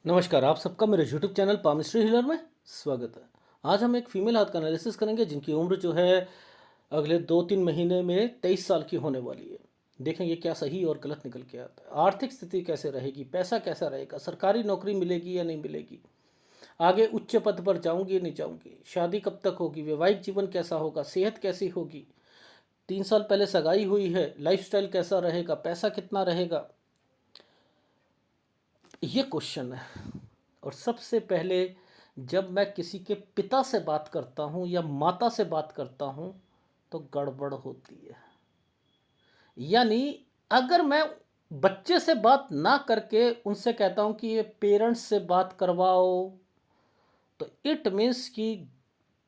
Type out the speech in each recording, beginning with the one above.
नमस्कार, आप सबका मेरे यूट्यूब चैनल पामिस्ट्री हीलर में स्वागत है। आज हम एक फीमेल हाथ का एनालिसिस करेंगे जिनकी उम्र जो है अगले 2-3 महीने में 23 साल की होने वाली है। देखेंगे क्या सही और गलत निकल के आता है। आर्थिक स्थिति कैसे रहेगी, पैसा कैसा रहेगा, सरकारी नौकरी मिलेगी या नहीं मिलेगी, आगे उच्च पद पर जाऊंगी या नहीं जाऊंगी, शादी कब तक होगी, वैवाहिक जीवन कैसा होगा, सेहत कैसी होगी, 3 साल पहले सगाई हुई है, लाइफस्टाइल कैसा रहेगा, पैसा कितना रहेगा, ये क्वेश्चन है। और सबसे पहले जब मैं किसी के पिता से बात करता हूँ या माता से बात करता हूँ तो गड़बड़ होती है। यानी अगर मैं बच्चे से बात ना करके उनसे कहता हूँ कि ये पेरेंट्स से बात करवाओ, तो इट मीन्स कि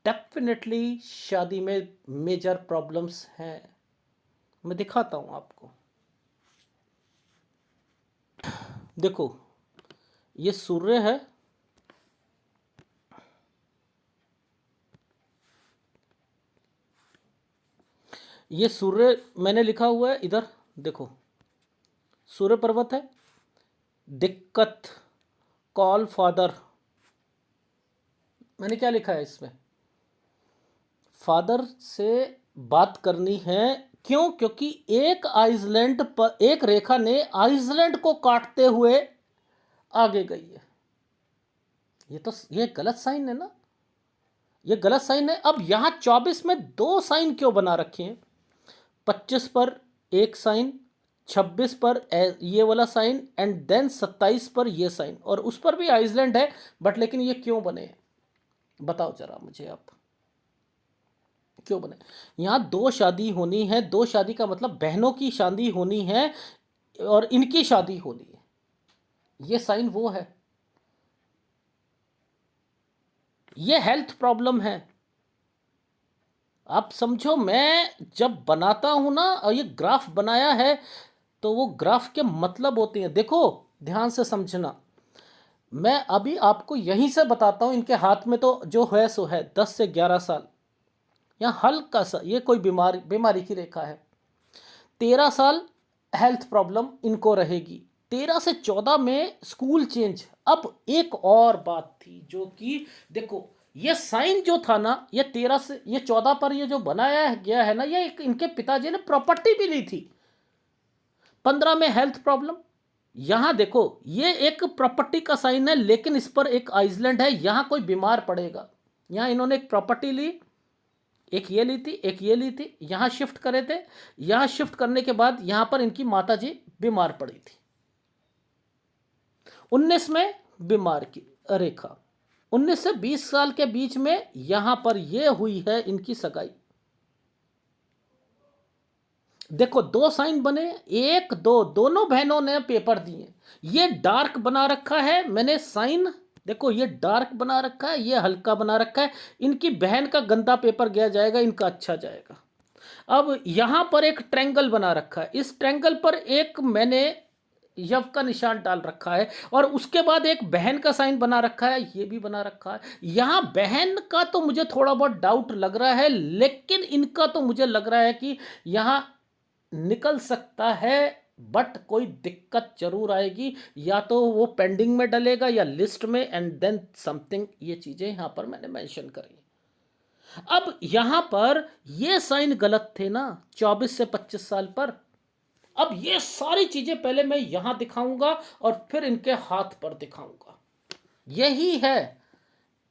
डेफिनेटली शादी में मेजर प्रॉब्लम्स हैं। मैं दिखाता हूँ आपको। देखो, ये सूर्य है, ये सूर्य मैंने लिखा हुआ है इधर। देखो, सूर्य पर्वत है, दिक्कत, कॉल फादर। मैंने क्या लिखा है इसमें? फादर से बात करनी है। क्यों? क्योंकि एक आइसलैंड पर एक रेखा ने आइसलैंड को काटते हुए आगे गई है। ये गलत साइन है ना, ये गलत साइन है। अब यहां 24 में दो साइन क्यों बना रखे हैं? 25 पर एक साइन, 26 पर ये वाला साइन, एंड देन 27 पर ये साइन, और उस पर भी आइसलैंड है। बट लेकिन ये क्यों बने, बताओ जरा मुझे आप, क्यों बने? यहाँ दो शादी होनी है। दो शादी का मतलब बहनों की शादी होनी है और इनकी शादी होनी है। ये साइन वो है। ये हेल्थ प्रॉब्लम है। आप समझो, मैं जब बनाता हूं ना, और ये ग्राफ बनाया है, तो वो ग्राफ के मतलब होते हैं। देखो, ध्यान से समझना। मैं अभी आपको यहीं से बताता हूं। इनके हाथ में तो जो है सो है, 10 से 11 साल। यहाँ हल्का सा ये कोई बीमारी की रेखा है। 13 साल हेल्थ प्रॉब्लम इनको रहेगी। 13 से 14 में स्कूल चेंज। अब एक और बात थी जो कि देखो, ये साइन जो था ना, ये 13 से 14 पर ये जो बनाया गया है ना, ये एक इनके पिताजी ने प्रॉपर्टी भी ली थी। 15 में हेल्थ प्रॉब्लम। यहां देखो, ये एक प्रॉपर्टी का साइन है, लेकिन इस पर एक आइसलैंड है। यहां कोई बीमार पड़ेगा। यहां इन्होंने एक प्रॉपर्टी ली, एक ये ली थी, एक ये ली थी, यहाँ शिफ्ट करे थे। यहाँ शिफ्ट करने के बाद यहाँ पर इनकी माता जी बीमार पड़ी थी। 19 में बीमार की रेखा। 19 से 20 साल के बीच में यहाँ पर ये हुई है इनकी सगाई। देखो, दो साइन बने, एक दो, दोनों बहनों ने पेपर दिए। ये डार्क बना रखा है मैंने साइन। देखो, ये डार्क बना रखा है, ये हल्का बना रखा है। इनकी बहन का गंदा पेपर गया जाएगा, इनका अच्छा जाएगा। अब यहां पर एक ट्रैंगल बना रखा है। इस ट्रैंगल पर एक मैंने यव का निशान डाल रखा है, और उसके बाद एक बहन का साइन बना रखा है, ये भी बना रखा है। यहां बहन का तो मुझे थोड़ा बहुत डाउट लग रहा है, लेकिन इनका तो मुझे लग रहा है कि यहां निकल सकता है। बट कोई दिक्कत जरूर आएगी, या तो वो पेंडिंग में डलेगा या लिस्ट में, एंड देन समथिंग। ये चीजें यहां पर मैंने मेंशन करी। अब यहां पर ये साइन गलत थे ना, 24 से 25 साल पर। अब ये सारी चीजें पहले मैं यहां दिखाऊंगा और फिर इनके हाथ पर दिखाऊंगा। यही है,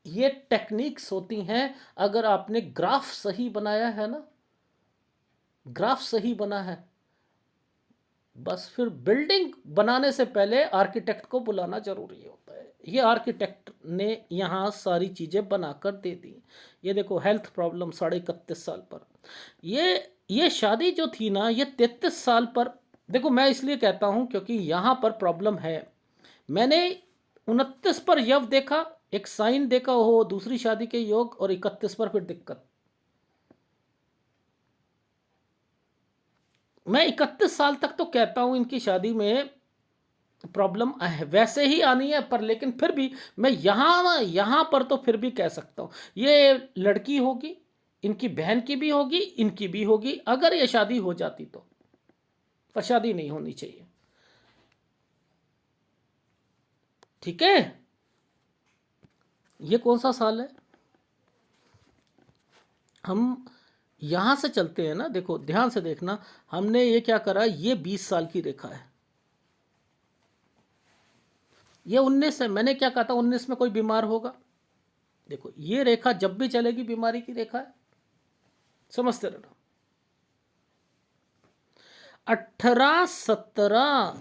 ये टेक्निक्स होती हैं। अगर आपने ग्राफ सही बनाया है ना, ग्राफ सही बना है, बस फिर बिल्डिंग बनाने से पहले आर्किटेक्ट को बुलाना जरूरी होता है। ये आर्किटेक्ट ने यहाँ सारी चीज़ें बनाकर दे दी। ये देखो, हेल्थ प्रॉब्लम 31.5 साल पर। ये शादी जो थी ना, ये 33 साल पर। देखो, मैं इसलिए कहता हूँ क्योंकि यहाँ पर प्रॉब्लम है। मैंने 29 पर यव देखा, एक साइन देखा हो दूसरी शादी के योग, और 31 पर फिर दिक्कत। मैं 31 साल तक तो कहता हूँ इनकी शादी में प्रॉब्लम वैसे ही आनी है, पर लेकिन फिर भी मैं यहाँ पर तो फिर भी कह सकता हूँ ये लड़की होगी, इनकी बहन की भी होगी, इनकी भी होगी, अगर ये शादी हो जाती तो। पर शादी नहीं होनी चाहिए। ठीक है, ये कौन सा साल है? हम यहां से चलते हैं ना, देखो ध्यान से देखना, हमने ये क्या करा, ये 20 साल की रेखा है, ये 19 है। मैंने क्या कहा था, 19 में कोई बीमार होगा। देखो ये रेखा जब भी चलेगी बीमारी की रेखा है, समझते रहना। 18 17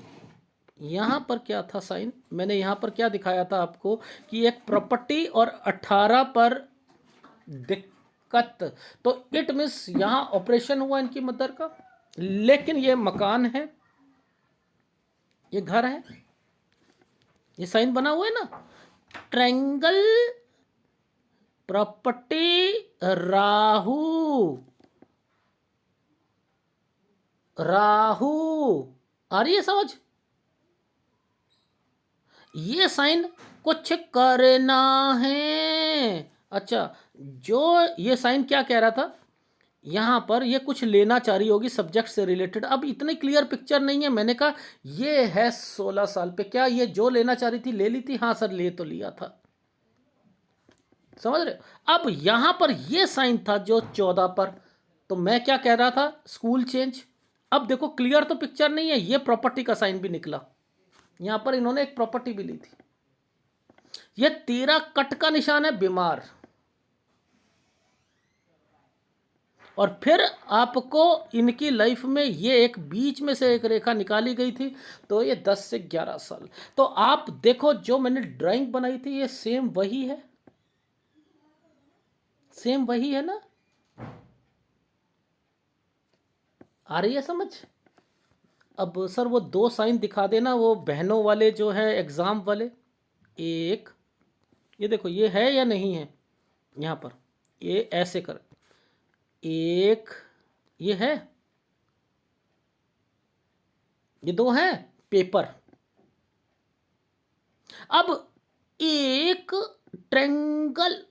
यहां पर क्या था साइन, मैंने यहां पर क्या दिखाया था आपको कि एक प्रॉपर्टी, और 18 पर दिक्कत, तो इट मीन्स यहां ऑपरेशन हुआ इनकी मदर का। लेकिन ये मकान है, ये घर है, ये साइन बना हुआ है ना, ट्रायंगल, प्रॉपर्टी, राहु, राहु, आ रही है समझ? ये साइन कुछ करना है। अच्छा, जो ये साइन क्या कह रहा था, यहां पर ये कुछ लेना चाह रही होगी सब्जेक्ट से रिलेटेड। अब इतनी क्लियर पिक्चर नहीं है, मैंने कहा ये है 16 साल पे, क्या ये जो लेना चाह रही थी ले ली थी? हाँ सर, ले तो लिया था, समझ रहे हो? अब यहां पर ये साइन था जो 14 पर, तो मैं क्या कह रहा था, स्कूल चेंज। अब देखो क्लियर तो पिक्चर नहीं है, ये प्रॉपर्टी का साइन भी निकला, यहां पर इन्होंने एक प्रॉपर्टी भी ली थी। ये 13 कट का निशान है, बीमार। और फिर आपको इनकी लाइफ में ये एक बीच में से एक रेखा निकाली गई थी, तो ये 10 से 11 साल। तो आप देखो जो मैंने ड्राइंग बनाई थी ये सेम वही है, सेम वही है ना, आ रही है समझ? अब सर वो 2 साइन दिखा देना, वो बहनों वाले जो है एग्ज़ाम वाले। एक, ये देखो ये है या नहीं है, यहाँ पर ये ऐसे कर, एक, ये है, ये 2 हैं पेपर। अब एक ट्रेंगल,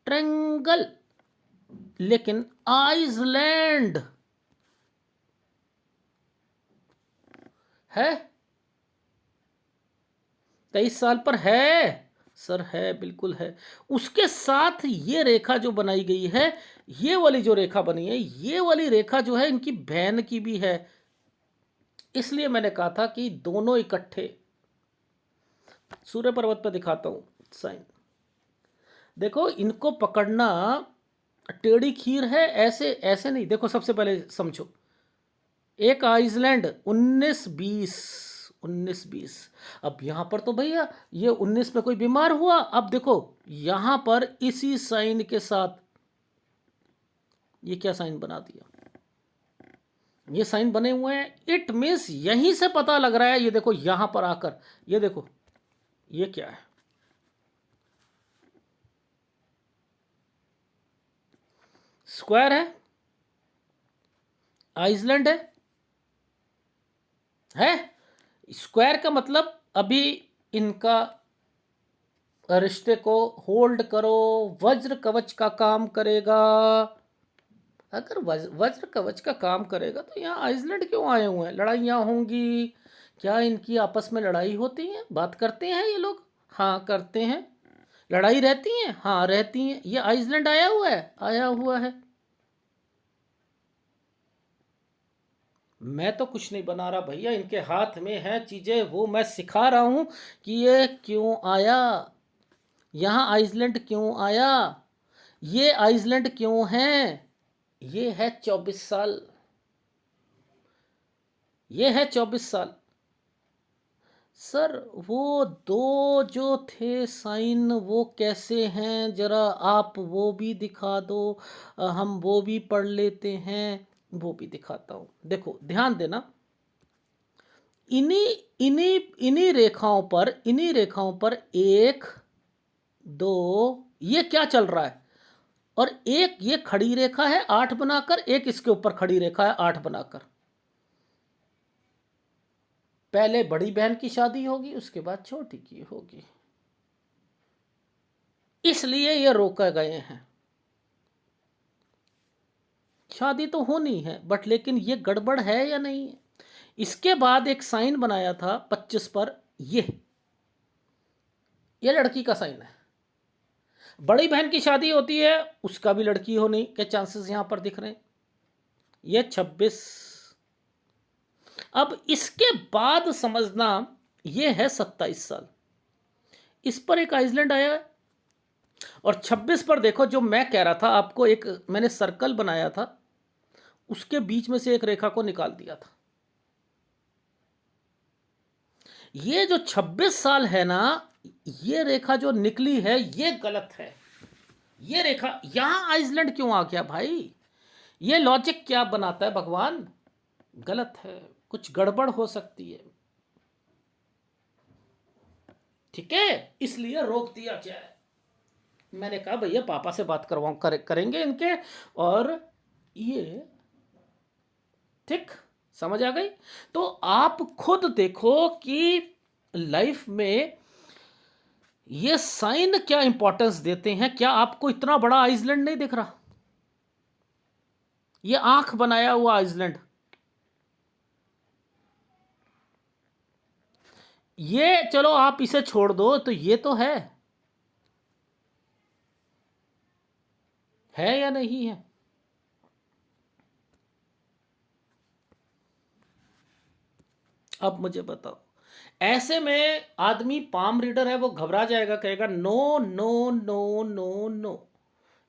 ट्रेंगल, लेकिन आइसलैंड है, 23 साल पर है सर, है बिल्कुल है। उसके साथ ये रेखा जो बनाई गई है, ये वाली जो रेखा बनी है, ये वाली रेखा जो है इनकी बहन की भी है, इसलिए मैंने कहा था कि दोनों इकट्ठे। सूर्य पर्वत पर दिखाता हूं साइन, देखो इनको पकड़ना, टेढ़ी खीर है, ऐसे ऐसे नहीं। देखो सबसे पहले समझो, एक आइसलैंड 19 20, 19 20। अब यहां पर तो भैया ये 19 में कोई बीमार हुआ। अब देखो यहां पर इसी साइन के साथ ये क्या साइन बना दिया, ये साइन बने हुए हैं, इट मीन्स यहीं से पता लग रहा है। ये देखो यहां पर आकर, ये देखो ये क्या है, स्क्वायर है, आइसलैंड है। स्क्वायर का मतलब अभी इनका रिश्ते को होल्ड करो, वज्र कवच का काम करेगा। अगर वज्र कवच का काम करेगा तो यहाँ आइसलैंड क्यों आए हुए हैं? लड़ाइयाँ होंगी क्या इनकी, आपस में लड़ाई होती है, बात करते हैं ये लोग? हाँ करते हैं। लड़ाई रहती है, हाँ रहती है। ये आइसलैंड आया हुआ है, आया हुआ है। मैं तो कुछ नहीं बना रहा भैया, इनके हाथ में है चीज़ें, वो मैं सिखा रहा हूँ कि ये क्यों आया, यहाँ आइसलैंड क्यों आया, ये आइसलैंड क्यों है। ये है 24 साल, ये है 24 साल। सर वो दो जो थे साइन वो कैसे हैं, जरा आप वो भी दिखा दो, हम वो भी पढ़ लेते हैं, वो भी दिखाता हूँ। देखो ध्यान देना, इन्हीं इन्हीं इन्हीं रेखाओं पर, इन्हीं रेखाओं पर 1 2, ये क्या चल रहा है, और एक ये खड़ी रेखा है 8 बनाकर, एक इसके ऊपर खड़ी रेखा है 8 बनाकर। पहले बड़ी बहन की शादी होगी, उसके बाद छोटी की होगी, इसलिए ये रोके गए हैं। शादी तो होनी है बट लेकिन ये गड़बड़ है या नहीं है। इसके बाद एक साइन बनाया था 25 पर, ये लड़की का साइन है। बड़ी बहन की शादी होती है, उसका भी लड़की होने के चांसेस यहां पर दिख रहे हैं। ये 26। अब इसके बाद समझना, ये है 27 साल। इस पर एक आइसलैंड आया है। और 26 पर देखो, जो मैं कह रहा था आपको, एक मैंने सर्कल बनाया था, उसके बीच में से एक रेखा को निकाल दिया था। ये जो 26 साल है ना, ये रेखा जो निकली है ये गलत है। ये रेखा, यहां आइसलैंड क्यों आ गया भाई? ये लॉजिक क्या बनाता है भगवान? गलत है, कुछ गड़बड़ हो सकती है। ठीक है, इसलिए रोक दिया क्या है। मैंने कहा भैया पापा से बात करवाऊं, करेंगे इनके। और ये ठीक समझ आ गई। तो आप खुद देखो कि लाइफ में ये साइन क्या इंपॉर्टेंस देते हैं। क्या आपको इतना बड़ा आइसलैंड नहीं दिख रहा? ये आंख बनाया हुआ आइसलैंड, ये चलो आप इसे छोड़ दो, तो ये तो है या नहीं है? अब मुझे बताओ, ऐसे में आदमी पाम रीडर है, वो घबरा जाएगा, कहेगा no no no no no,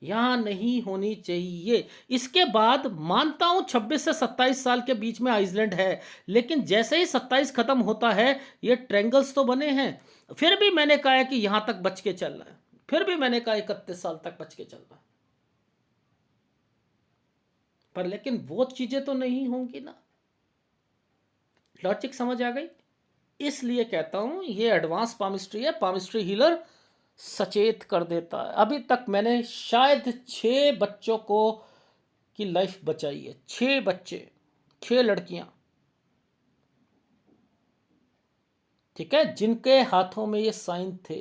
यहां नहीं होनी चाहिए। इसके बाद मानता हूं 26 से 27 साल के बीच में आइसलैंड है, लेकिन जैसे ही 27 खत्म होता है, ये ट्रैंगल्स तो बने हैं। फिर भी मैंने कहा है कि यहां तक बच के चलना है। फिर भी मैंने कहा 31 साल तक बच के चलना है। पर लेकिन वो चीजें तो नहीं होंगी ना। लॉजिक समझ आ गई? इसलिए कहता हूं ये एडवांस पामिस्ट्री है। पामिस्ट्री हीलर सचेत कर देता है। अभी तक मैंने शायद 6 बच्चों को की लाइफ बचाई है। 6 बच्चे, 6 लड़कियां, ठीक है, जिनके हाथों में ये साइन थे।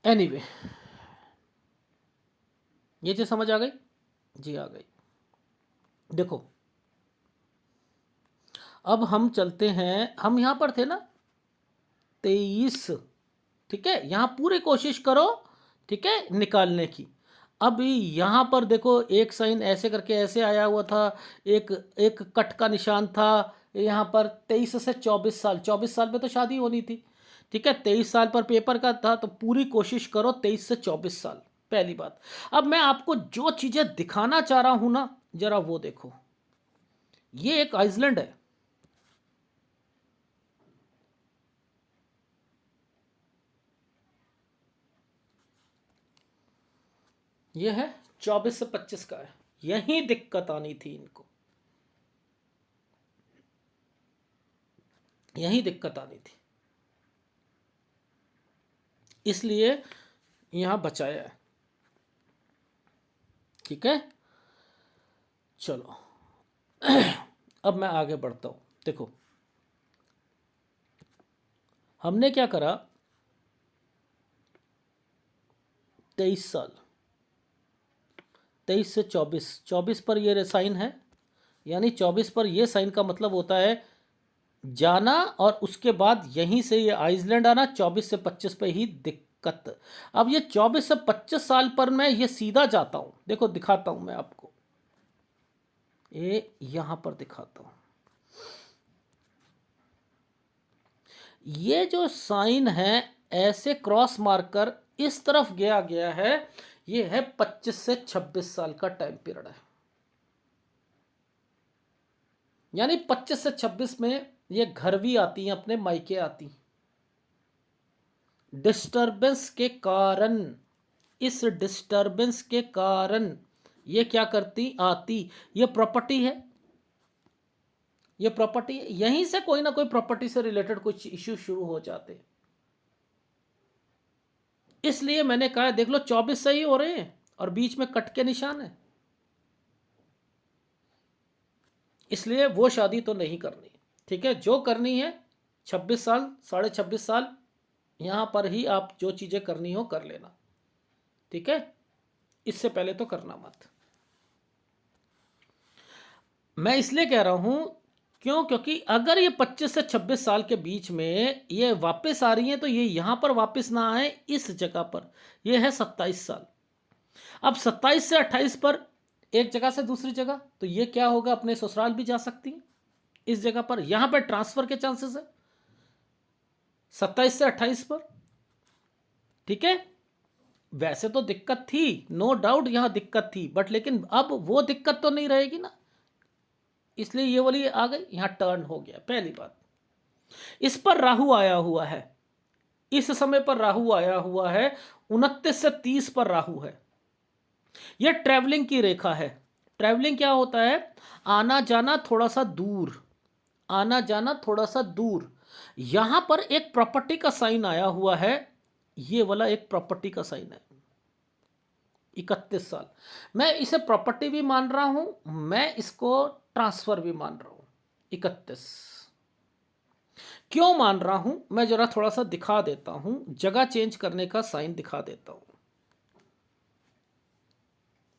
एनीवे, ये चीज समझ आ गई? जी आ गई। देखो, अब हम चलते हैं, हम यहां पर थे ना 23, ठीक है, यहां पूरी कोशिश करो, ठीक है, निकालने की। अब यहां पर देखो, एक साइन ऐसे करके ऐसे आया हुआ था, एक एक कट का निशान था यहां पर। 23 से 24 साल, 24 साल में तो शादी होनी थी, ठीक है, 23 साल पर पेपर का था। तो पूरी कोशिश करो 23 से 24 साल, पहली बात। अब मैं आपको जो चीजें दिखाना चाह रहा हूं ना, जरा वो देखो। ये एक आइसलैंड है, ये है 24 से 25 का है। यही दिक्कत आनी थी इनको, यही दिक्कत आनी थी, इसलिए यहां बचाया है। ठीक है, चलो अब मैं आगे बढ़ता हूं। देखो, हमने क्या करा, 23 साल, 23 से 24, 24 पर ये साइन है, यानी 24 पर ये साइन का मतलब होता है जाना, और उसके बाद यहीं से ये आइसलैंड आना। 24 से 25 पे ही दिक्कत। अब ये 24 से 25 साल पर मैं ये सीधा जाता हूं। देखो दिखाता हूं मैं आपको, ये यहां पर दिखाता हूं। ये जो साइन है, ऐसे क्रॉस मार्कर इस तरफ गया गया है, ये है 25 से 26 साल का टाइम पीरियड है। यानी 25 से 26 में ये घर भी आती हैं, अपने मायके आती। डिस्टरबेंस के कारण, इस डिस्टरबेंस के कारण ये क्या करती, आती। ये प्रॉपर्टी है, ये प्रॉपर्टी है, यहीं से कोई ना कोई प्रॉपर्टी से रिलेटेड कुछ इश्यू शुरू हो जाते। इसलिए मैंने कहा देख लो 24 सही हो रहे हैं और बीच में कट के निशान है, इसलिए वो शादी तो नहीं करनी। ठीक है, जो करनी है 26 साल, 26.5 साल, यहां पर ही आप जो चीजें करनी हो कर लेना। ठीक है, इससे पहले तो करना मत। मैं इसलिए कह रहा हूं क्यों? क्योंकि अगर ये 25 से 26 साल के बीच में ये वापस आ रही हैं तो ये यहाँ पर वापस ना आए, इस जगह पर ये है 27 साल। अब 27 से 28 पर एक जगह से दूसरी जगह, तो ये क्या होगा, अपने ससुराल भी जा सकती हैं इस जगह पर। यहां पर ट्रांसफर के चांसेस है 27 से 28 पर। ठीक है, वैसे तो दिक्कत थी, नो डाउट यहां दिक्कत थी, बट लेकिन अब वो दिक्कत तो नहीं रहेगी ना, इसलिए ये वाली आ गई, यहां टर्न हो गया। पहली बात, इस पर राहु आया हुआ है, इस समय पर राहु आया हुआ है, 29 से 30 पर राहु है। यह ट्रैवलिंग की रेखा है। ट्रैवलिंग क्या होता है? आना जाना थोड़ा सा दूर, आना जाना थोड़ा सा दूर। यहां पर एक प्रॉपर्टी का साइन आया हुआ है, ये वाला एक प्रॉपर्टी का साइन है। 31 साल, मैं इसे प्रॉपर्टी भी मान रहा हूं, मैं इसको ट्रांसफर भी मान रहा हूं। 31 क्यों मान रहा हूं, मैं जरा थोड़ा सा दिखा देता हूं, जगह चेंज करने का साइन दिखा देता हूं।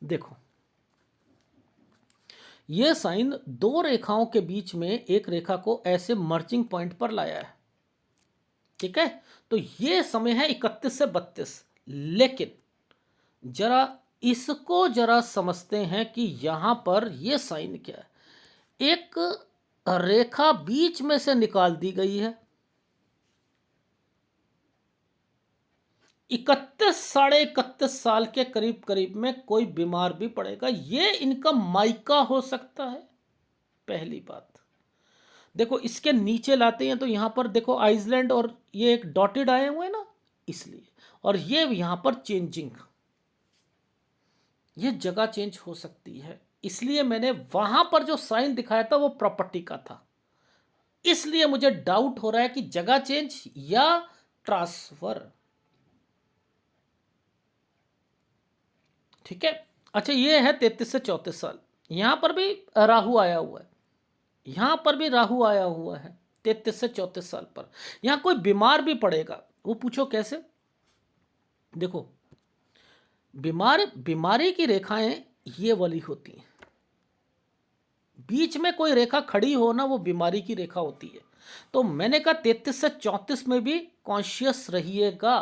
देखो, यह साइन दो रेखाओं के बीच में एक रेखा को ऐसे मर्जिंग पॉइंट पर लाया है। ठीक है, तो यह समय है 31 से 32। लेकिन जरा इसको जरा समझते हैं कि यहां पर यह साइन क्या है। एक रेखा बीच में से निकाल दी गई है, 31 साढ़े 31 साल के करीब करीब में कोई बीमार भी पड़ेगा, ये इनका मायका हो सकता है। पहली बात, देखो इसके नीचे लाते हैं तो यहां पर देखो आइसलैंड और ये एक डॉटेड आए हुए हैं ना, इसलिए। और ये यहां पर चेंजिंग, ये जगह चेंज हो सकती है, इसलिए मैंने वहां पर जो साइन दिखाया था वो प्रॉपर्टी का था, इसलिए मुझे डाउट हो रहा है कि जगह चेंज या ट्रांसफर। ठीक है, अच्छा ये है 33 से 34 साल, यहां पर भी राहु आया हुआ है, यहां पर भी राहु आया हुआ है 33 से 34 साल पर। यहां कोई बीमार भी पड़ेगा, वो पूछो कैसे। देखो, बीमारी की रेखाएं ये वाली होती हैं, बीच में कोई रेखा खड़ी हो ना, वो बीमारी की रेखा होती है। तो मैंने कहा 33 से 34 में भी कॉन्शियस रहिएगा,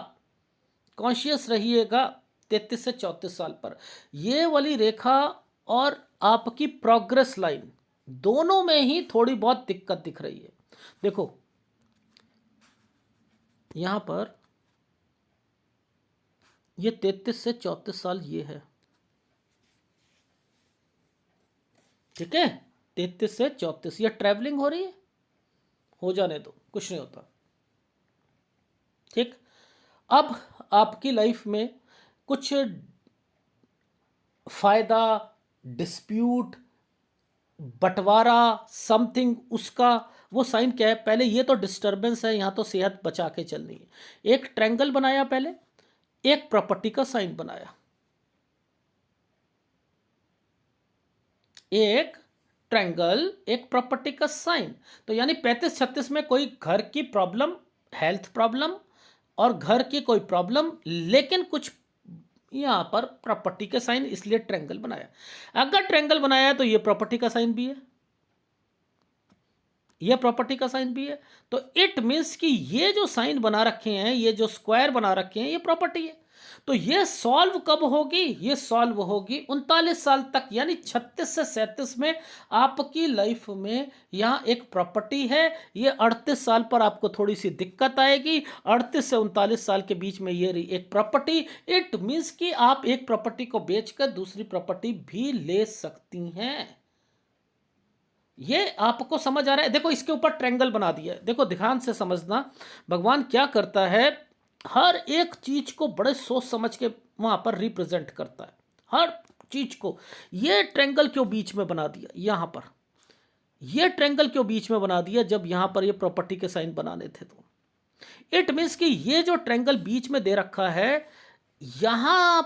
कॉन्शियस रहिएगा 33 से 34 साल पर। ये वाली रेखा और आपकी प्रोग्रेस लाइन दोनों में ही थोड़ी बहुत दिक्कत दिख रही है। देखो यहां पर ये 33 से 34 साल ये है, ठीक है, 33 से 34, ये ट्रैवलिंग हो रही है, हो जाने दो, कुछ नहीं होता। ठीक, अब आपकी लाइफ में कुछ फायदा, डिस्प्यूट, बंटवारा, समथिंग, उसका वो साइन क्या है। पहले ये तो डिस्टरबेंस है, यहां तो सेहत बचा के चलनी है। एक ट्रायंगल बनाया पहले, एक प्रॉपर्टी का साइन बनाया, एक ट्रायंगल एक प्रॉपर्टी का साइन। तो यानी 35-36 में कोई घर की प्रॉब्लम, हेल्थ प्रॉब्लम और घर की कोई प्रॉब्लम, लेकिन कुछ यहां पर प्रॉपर्टी के साइन, इसलिए ट्रायंगल बनाया। अगर ट्रायंगल बनाया है तो ये प्रॉपर्टी का साइन भी है, ये प्रॉपर्टी का साइन भी है। तो इट मीन्स कि ये जो साइन बना रखे हैं, ये जो स्क्वायर बना रखे हैं, ये प्रॉपर्टी है। तो ये सॉल्व कब होगी? ये सॉल्व होगी 39 साल तक, यानी 36 से 37 में आपकी लाइफ में यहां एक प्रॉपर्टी है। ये 38 साल पर आपको थोड़ी सी दिक्कत आएगी, 38 से 39 साल के बीच में ये रही एक प्रॉपर्टी। इट मीन्स कि आप एक प्रॉपर्टी को बेचकर दूसरी प्रॉपर्टी भी ले सकती हैं। ये आपको समझ आ रहा है? देखो इसके ऊपर ट्रायंगल बना दिया है, देखो ध्यान से समझना। भगवान क्या करता है, हर एक चीज को बड़े सोच समझ के वहां पर रिप्रेजेंट करता है, हर चीज को। ये ट्रायंगल क्यों बीच में बना दिया यहां पर, ये ट्रायंगल क्यों बीच में बना दिया जब यहां पर ये प्रॉपर्टी के साइन बनाने थे? तो इट मीन्स कि ये जो ट्रायंगल बीच में दे रखा है, यहां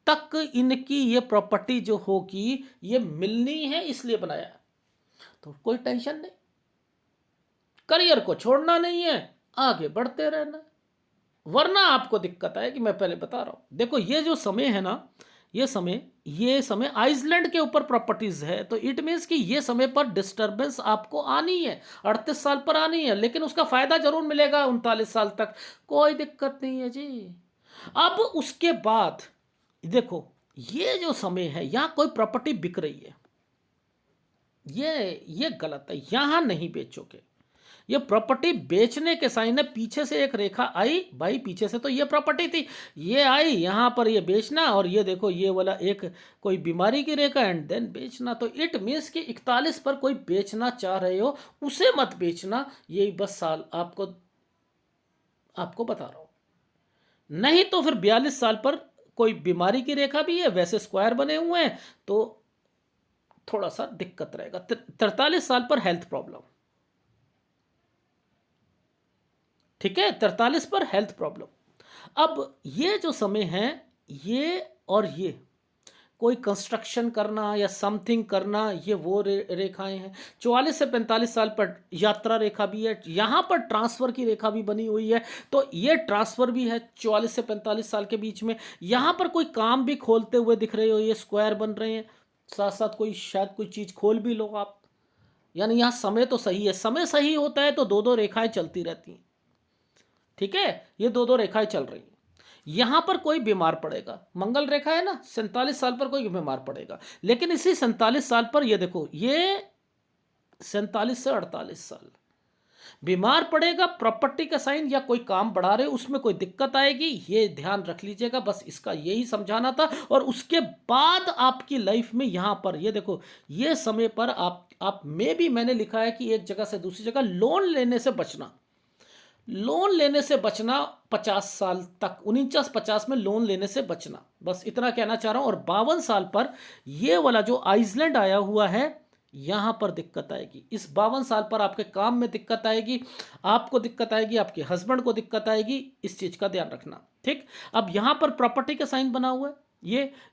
तक इनकी ये प्रॉपर्टी जो होगी ये मिलनी है, इसलिए बनाया। तो कोई टेंशन नहीं, करियर को छोड़ना नहीं है, आगे बढ़ते रहना, वरना आपको दिक्कत आएगी। मैं पहले बता रहा हूं, देखो ये जो समय है ना, ये समय आइसलैंड के ऊपर प्रॉपर्टीज है, तो इट मीन्स कि ये समय पर डिस्टरबेंस आपको आनी है, 38 साल पर आनी है, लेकिन उसका फायदा जरूर मिलेगा 39 साल तक, कोई दिक्कत नहीं है जी। अब उसके बाद देखो, ये जो समय है यहां कोई प्रॉपर्टी बिक रही है, ये गलत है, यहां नहीं बेचोगे। ये प्रॉपर्टी बेचने के साइन है, पीछे से एक रेखा आई भाई, पीछे से तो ये प्रॉपर्टी थी, ये आई यहां पर, ये बेचना, और ये देखो ये वाला एक कोई बीमारी की रेखा एंड देन बेचना। तो इट मीन्स कि 41 पर कोई बेचना चाह रहे हो, उसे मत बेचना, यही बस साल आपको आपको बता रहा हूं। नहीं तो फिर 42 साल पर कोई बीमारी की रेखा भी है, वैसे स्क्वायर बने हुए हैं, तो थोड़ा सा दिक्कत रहेगा। 43 साल पर हेल्थ प्रॉब्लम, ठीक है, 43 पर हेल्थ प्रॉब्लम। अब ये जो समय है, ये और ये कोई कंस्ट्रक्शन करना या समथिंग करना, ये वो रेखाएं हैं। 44 से 45 साल पर यात्रा रेखा भी है, यहाँ पर ट्रांसफर की रेखा भी बनी हुई है, तो ये ट्रांसफर भी है 44 से 45 साल के बीच में। यहाँ पर कोई काम भी खोलते हुए दिख रहे हो, ये स्क्वायर बन रहे हैं, साथ साथ कोई शायद कोई चीज़ खोल भी लो आप, यानी यहाँ समय तो सही है। समय सही होता है तो दो दो रेखाएं चलती रहती हैं, ठीक है, ये दो दो रेखाएं चल रही हैं। यहां पर कोई बीमार पड़ेगा, मंगल रेखा है ना, 47 साल पर कोई बीमार पड़ेगा, लेकिन इसी 47 साल पर ये देखो, ये 47 से 48 साल बीमार पड़ेगा, प्रॉपर्टी का साइन या कोई काम बढ़ा रहे उसमें कोई दिक्कत आएगी, ये ध्यान रख लीजिएगा, बस इसका यही समझाना था। और उसके बाद आपकी लाइफ में यहां पर ये देखो, ये समय पर आप में भी मैंने लिखा है कि एक जगह से दूसरी जगह लोन लेने से बचना, लोन लेने से बचना, 50 साल तक 49-50 में लोन लेने से बचना, बस इतना कहना चाह रहा हूं। और 52 साल पर ये वाला जो आइसलैंड आया हुआ है, यहां पर दिक्कत आएगी, इस 52 साल पर आपके काम में दिक्कत आएगी, आपको दिक्कत आएगी, आपके हस्बैंड को दिक्कत आएगी, इस चीज का ध्यान रखना, ठीक। अब यहां पर प्रॉपर्टी का साइन बना हुआ है,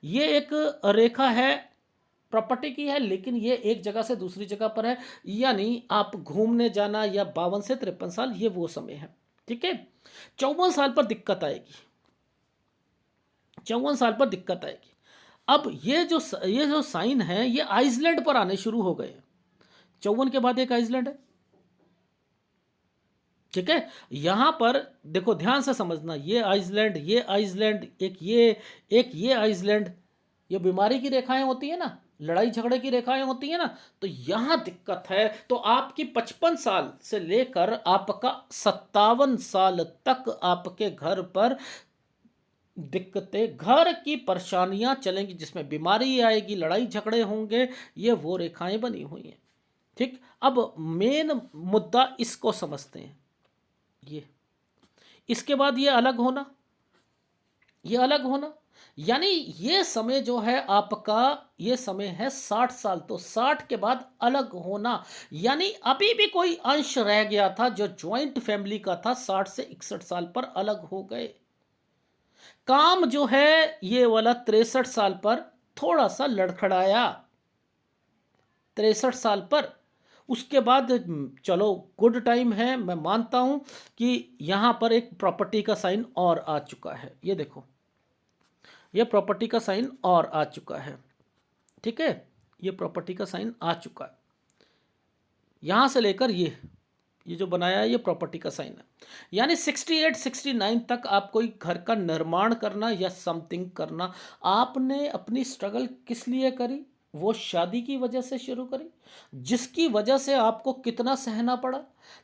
ये एक रेखा है, प्रॉपर्टी की है, लेकिन ये एक जगह से दूसरी जगह पर है, यानी आप घूमने जाना, या 52 से 53 साल ये वो समय है, ठीक है। 54 साल पर दिक्कत आएगी, 54 साल पर दिक्कत आएगी। अब ये जो साइन है, ये आइसलैंड पर आने शुरू हो गए, 54 के बाद एक आइसलैंड है, ठीक है। यहां पर देखो, ध्यान से समझना, ये आइसलैंड, ये आइसलैंड, एक ये आइसलैंड, ये बीमारी की रेखाएं होती है ना, लड़ाई झगड़े की रेखाएं होती है ना, तो यहां दिक्कत है। तो आपकी 55 साल से लेकर आपका 57 साल तक आपके घर पर दिक्कतें, घर की परेशानियां चलेंगी, जिसमें बीमारी आएगी, लड़ाई झगड़े होंगे, ये वो रेखाएं बनी हुई हैं, ठीक। अब मेन मुद्दा इसको समझते हैं, ये इसके बाद ये अलग होना, ये अलग होना, यानी ये समय जो है आपका, ये समय है 60 साल, तो 60 के बाद अलग होना, यानी अभी भी कोई अंश रह गया था जो ज्वाइंट फैमिली का था, 60 से 61 साल पर अलग हो गए। काम जो है ये वाला 63 साल पर थोड़ा सा लड़खड़ाया, 63 साल पर। उसके बाद चलो गुड टाइम है, मैं मानता हूं कि यहां पर एक प्रॉपर्टी का साइन और आ चुका है, ये देखो, ये प्रॉपर्टी का साइन और आ चुका है, ठीक है, ये प्रॉपर्टी का साइन आ चुका है, यहां से लेकर ये जो बनाया है, ये प्रॉपर्टी का साइन है, यानी 68 69 तक आप कोई घर का निर्माण करना या समथिंग करना, आपने अपनी स्ट्रगल किस लिए करी, वो शादी की वजह से शुरू करी, जिसकी वजह से आपको कितना सहना पड़ा,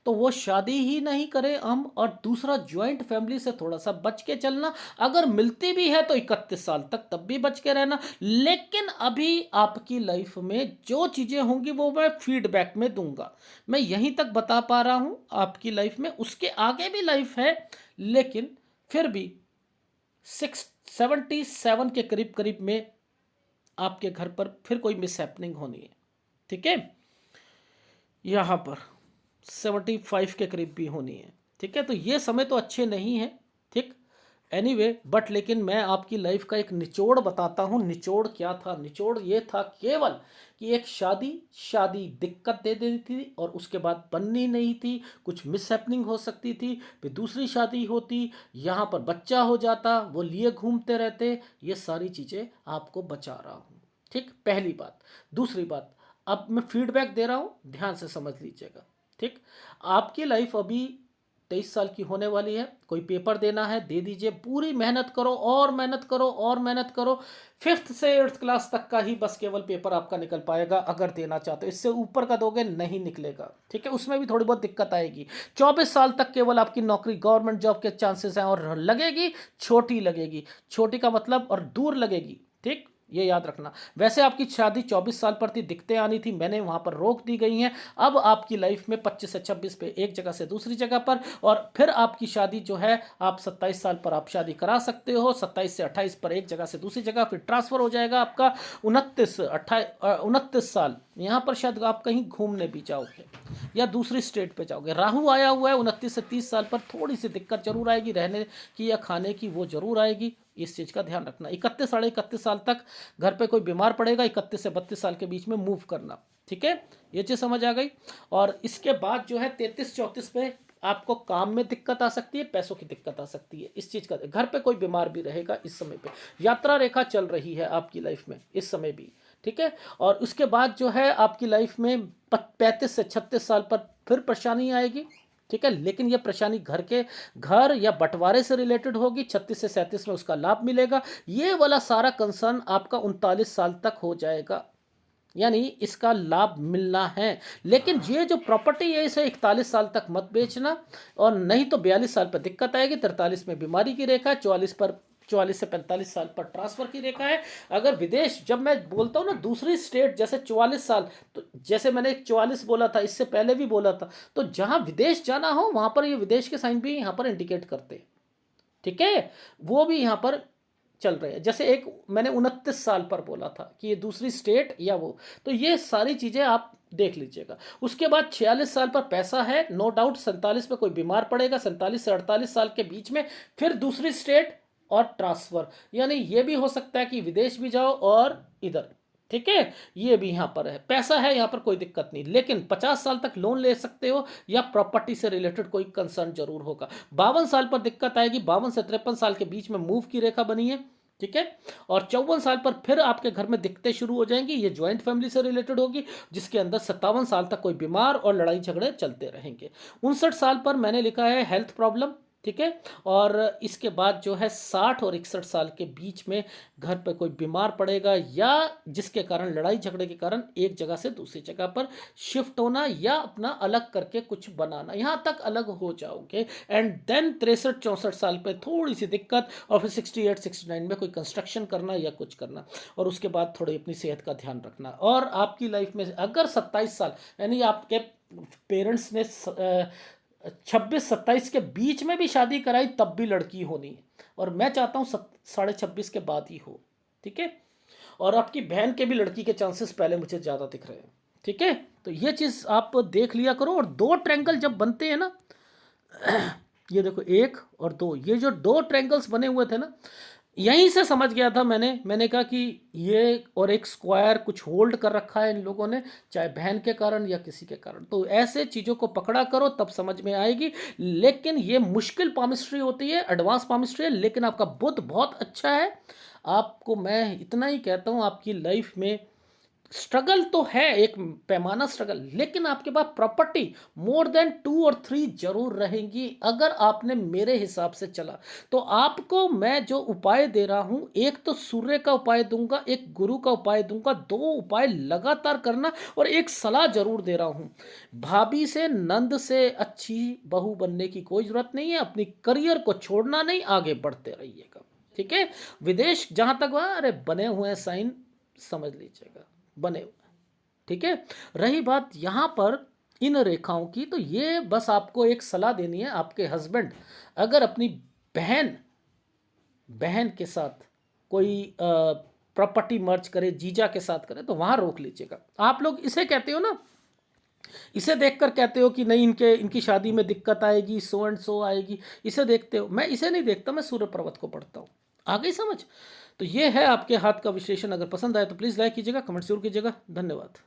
तो वो शादी ही नहीं करें हम। और दूसरा, ज्वाइंट फैमिली से थोड़ा सा बच के चलना, अगर मिलती भी है तो 31 साल तक तब भी बच के रहना, लेकिन अभी आपकी लाइफ में जो चीज़ें होंगी वो मैं फीडबैक में दूंगा, मैं यहीं तक बता पा रहा हूं आपकी लाइफ में, उसके आगे भी लाइफ है, लेकिन फिर भी 77 के करीब करीब में आपके घर पर फिर कोई मिसहैपनिंग होनी है, ठीक है, यहाँ पर 75 के करीब भी होनी है, ठीक है। तो ये समय तो अच्छे नहीं है, ठीक, एनीवे बट लेकिन मैं आपकी लाइफ का एक निचोड़ बताता हूँ। निचोड़ क्या था? निचोड़ ये था केवल कि एक शादी शादी दिक्कत दे देती थी और उसके बाद बननी नहीं थी, कुछ मिस हैपनिंग हो सकती थी, फिर दूसरी शादी होती, यहाँ पर बच्चा हो जाता, वो लिए घूमते रहते। ये सारी चीज़ें आपको बचा रहा हूँ। ठीक, पहली बात। दूसरी बात, अब मैं फीडबैक दे रहा हूँ, ध्यान से समझ लीजिएगा। ठीक, आपकी लाइफ अभी 23 साल की होने वाली है। कोई पेपर देना है, दे दीजिए, पूरी मेहनत करो और मेहनत करो और मेहनत करो। 5th से 8th क्लास तक का ही बस केवल पेपर आपका निकल पाएगा अगर देना चाहते हो। इससे ऊपर का दोगे नहीं निकलेगा। ठीक है, उसमें भी थोड़ी बहुत दिक्कत आएगी। 24 साल तक केवल आपकी नौकरी, गवर्नमेंट जॉब के चांसेस हैं, और लगेगी छोटी, लगेगी छोटी का मतलब, और दूर लगेगी। ठीक, ये याद रखना। वैसे आपकी शादी 24 साल पर थी, दिक्कतें आनी थी, मैंने वहां पर रोक दी गई हैं। अब आपकी लाइफ में 25 से 26 पे एक जगह से दूसरी जगह पर, और फिर आपकी शादी जो है, आप 27 साल पर आप शादी करा सकते हो। 27 से 28 पर एक जगह से दूसरी जगह, फिर ट्रांसफर हो जाएगा आपका। 29 साल यहाँ पर शायद आप कहीं घूमने भी जाओगे या दूसरी स्टेट पे जाओगे। राहु आया हुआ है 29 से 30 साल पर, थोड़ी सी दिक्कत जरूर आएगी रहने की या खाने की, वो जरूर आएगी। इस चीज़ का ध्यान रखना। 31 साढ़े 31 साल तक घर पे कोई बीमार पड़ेगा। 31 से 32 साल के बीच में मूव करना। ठीक है, ये चीज़ समझ आ गई। और इसके बाद जो है 33 34 पे आपको काम में दिक्कत आ सकती है, पैसों की दिक्कत आ सकती है। इस चीज़ का, घर पे कोई बीमार भी रहेगा इस समय पे। यात्रा रेखा चल रही है आपकी लाइफ में इस समय भी। ठीक है, और उसके बाद जो है आपकी लाइफ में 35 से 36 साल पर फिर परेशानी आएगी। ठीक है, लेकिन यह परेशानी घर या बंटवारे से रिलेटेड होगी। 36 से 37 में उसका लाभ मिलेगा। ये वाला सारा कंसर्न आपका 39 साल तक हो जाएगा, यानी इसका लाभ मिलना है। लेकिन ये जो प्रॉपर्टी है इसे 41 साल तक मत बेचना, और नहीं तो 42 साल पर दिक्कत आएगी। 43 में बीमारी की रेखा, 44 से 45 साल पर ट्रांसफर की रेखा है। अगर विदेश, जब मैं बोलता हूँ ना दूसरी स्टेट, जैसे 44 साल, तो जैसे मैंने 44 बोला था, इससे पहले भी बोला था, तो जहां विदेश जाना हो वहां पर ये विदेश के साइन भी यहाँ पर इंडिकेट करते हैं। ठीक है, वो भी यहाँ पर चल रहे हैं। जैसे एक मैंने 29 साल पर बोला था कि ये दूसरी स्टेट या वो, तो ये सारी चीज़ें आप देख लीजिएगा। उसके बाद 46 साल पर पैसा है, नो डाउट। 47 पे कोई बीमार पड़ेगा। 47 से 48 साल के बीच में फिर दूसरी स्टेट और ट्रांसफर, यानी ये भी हो सकता है कि विदेश भी जाओ और इधर। ठीक है, ये भी यहाँ पर है। पैसा है यहाँ पर, कोई दिक्कत नहीं। लेकिन 50 साल तक लोन ले सकते हो, या प्रॉपर्टी से रिलेटेड कोई कंसर्न जरूर होगा। 52 साल पर दिक्कत आएगी। 52 से 53 साल के बीच में मूव की रेखा बनी है। ठीक है, और 54 साल पर फिर आपके घर में दिक्कतें शुरू हो जाएंगी। ये ज्वाइंट फैमिली से रिलेटेड होगी, जिसके अंदर 57 साल तक कोई बीमार और लड़ाई झगड़े चलते रहेंगे। 59 साल पर मैंने लिखा है हेल्थ प्रॉब्लम। ठीक है, और इसके बाद जो है 60 और 61 साल के बीच में घर पे कोई बीमार पड़ेगा, या जिसके कारण, लड़ाई झगड़े के कारण, एक जगह से दूसरी जगह पर शिफ्ट होना, या अपना अलग करके कुछ बनाना, यहाँ तक अलग हो जाओगे। एंड देन 63 64 साल पे थोड़ी सी दिक्कत, और फिर 68 69 में कोई कंस्ट्रक्शन करना या कुछ करना। और उसके बाद थोड़ी अपनी सेहत का ध्यान रखना। और आपकी लाइफ में अगर 27 साल, यानी आपके पेरेंट्स ने 26 27 के बीच में भी शादी कराई, तब भी लड़की होनी है। और मैं चाहता हूँ 26.5 के बाद ही हो। ठीक है, और आपकी बहन के भी लड़की के चांसेस पहले मुझे ज़्यादा दिख रहे हैं। ठीक है, तो ये चीज़ आप देख लिया करो। और दो ट्रैंगल जब बनते हैं ना, ये देखो 1 और 2, ये जो दो ट्रैंगल्स बने हुए थे ना, यहीं से समझ गया था मैंने कहा कि ये, और एक स्क्वायर कुछ होल्ड कर रखा है इन लोगों ने, चाहे बहन के कारण या किसी के कारण। तो ऐसे चीज़ों को पकड़ा करो, तब समझ में आएगी। लेकिन ये मुश्किल पामिस्ट्री होती है, एडवांस पामिस्ट्री है, लेकिन आपका बुद्ध बहुत अच्छा है। आपको मैं इतना ही कहता हूँ, आपकी लाइफ में स्ट्रगल तो है, एक पैमाना स्ट्रगल, लेकिन आपके पास प्रॉपर्टी मोर देन 2 और 3 जरूर रहेंगी अगर आपने मेरे हिसाब से चला। तो आपको मैं जो उपाय दे रहा हूं, एक तो सूर्य का उपाय दूंगा, एक गुरु का उपाय दूंगा, 2 उपाय लगातार करना। और एक सलाह जरूर दे रहा हूं, भाभी से, नंद से अच्छी बहू बनने की कोई जरूरत नहीं है। अपनी करियर को छोड़ना नहीं, आगे बढ़ते रहिएगा। ठीक है, विदेश जहां तक वहां, अरे बने हुए हैं साइन, समझ लीजिएगा, बने हुए। ठीक है, रही बात यहाँ पर इन रेखाओं की, तो ये बस आपको एक सलाह देनी है। आपके हस्बैंड अगर अपनी बहन बहन के साथ कोई प्रॉपर्टी मर्ज करे, जीजा के साथ करे, तो वहाँ रोक लीजिएगा। आप लोग इसे कहते हो ना इसे देखकर कहते हो कि नहीं इनकी शादी में दिक्कत आएगी, सो एंड सो आएगी, इसे देखते हो। मैं इसे नहीं देखता, मैं सूर्य पर्वत को पढ़ता हूँ। आ गई समझ? तो ये है आपके हाथ का विश्लेषण। अगर पसंद आए तो प्लीज़ लाइक कीजिएगा, कमेंट जरूर कीजिएगा। धन्यवाद।